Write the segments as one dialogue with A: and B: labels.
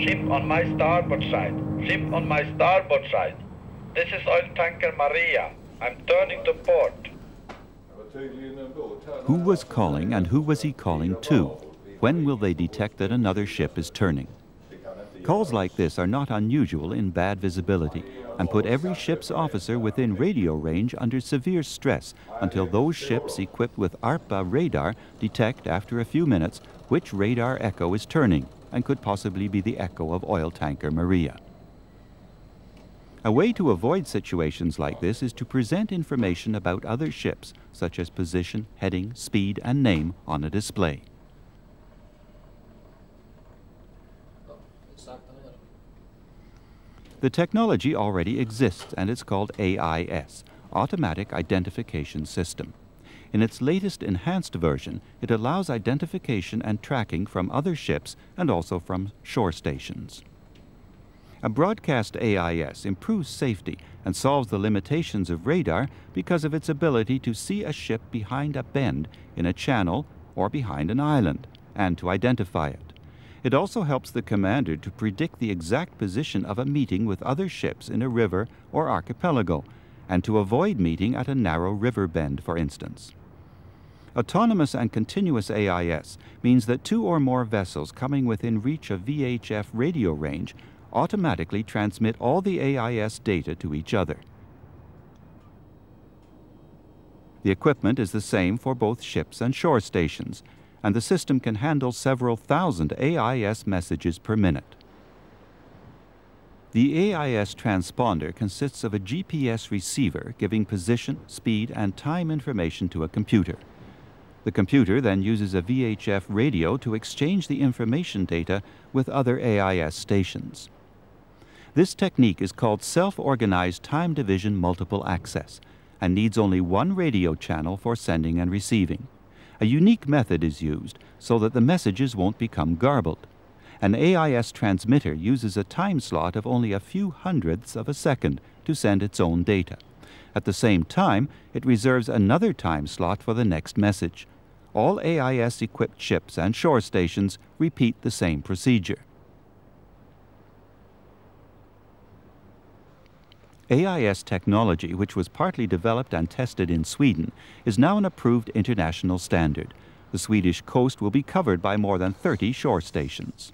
A: Ship on my starboard side. Ship on my starboard side. This is oil tanker Maria. I'm turning to port.
B: Who was calling and who was he calling to? When will they detect that another ship is turning? Calls like this are not unusual in bad visibility and put every ship's officer within radio range under severe stress until those ships equipped with ARPA radar detect after a few minutes which radar echo is turning and could possibly be the echo of oil tanker Maria. A way to avoid situations like this is to present information about other ships, such as position, heading, speed, and name, on a display. The technology already exists, and it's called AIS, Automatic Identification System. In its latest enhanced version, it allows identification and tracking from other ships and also from shore stations. A broadcast AIS improves safety and solves the limitations of radar because of its ability to see a ship behind a bend in a channel or behind an island, and to identify it. It also helps the commander to predict the exact position of a meeting with other ships in a river or archipelago, and to avoid meeting at a narrow river bend, for instance. Autonomous and continuous AIS means that two or more vessels coming within reach of VHF radio range automatically transmit all the AIS data to each other. The equipment is the same for both ships and shore stations, and the system can handle several thousand AIS messages per minute. The AIS transponder consists of a GPS receiver giving position, speed, and time information to a computer. The computer then uses a VHF radio to exchange the information data with other AIS stations. This technique is called self-organized time division multiple access and needs only one radio channel for sending and receiving. A unique method is used so that the messages won't become garbled. An AIS transmitter uses a time slot of only a few hundredths of a second to send its own data. At the same time, it reserves another time slot for the next message. All AIS-equipped ships and shore stations repeat the same procedure. AIS technology, which was partly developed and tested in Sweden, is now an approved international standard. The Swedish coast will be covered by more than 30 shore stations.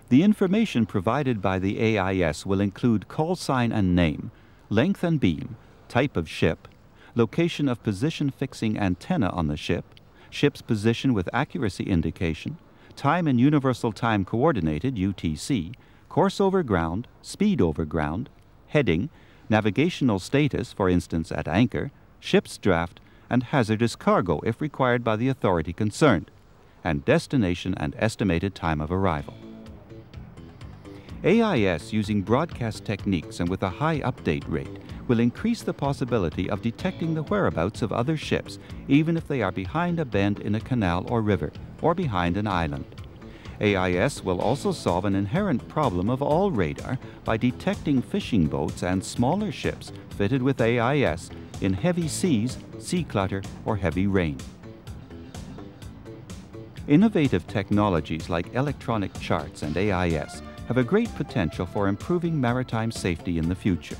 B: The information provided by the AIS will include call sign and name, length and beam, type of ship, location of position-fixing antenna on the ship, ship's position with accuracy indication, time and universal time coordinated UTC, course over ground, speed over ground, heading, navigational status, for instance at anchor, ship's draft, and hazardous cargo if required by the authority concerned, and destination and estimated time of arrival. AIS using broadcast techniques and with a high update rate will increase the possibility of detecting the whereabouts of other ships even if they are behind a bend in a canal or river or behind an island. AIS will also solve an inherent problem of all radar by detecting fishing boats and smaller ships fitted with AIS in heavy seas, sea clutter, or heavy rain. Innovative technologies like electronic charts and AIS have a great potential for improving maritime safety in the future.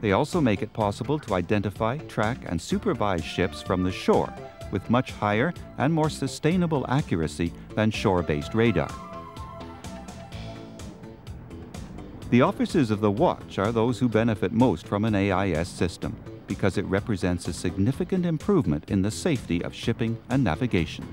B: They also make it possible to identify, track, and supervise ships from the shore with much higher and more sustainable accuracy than shore-based radar. The officers of the watch are those who benefit most from an AIS system because it represents a significant improvement in the safety of shipping and navigation.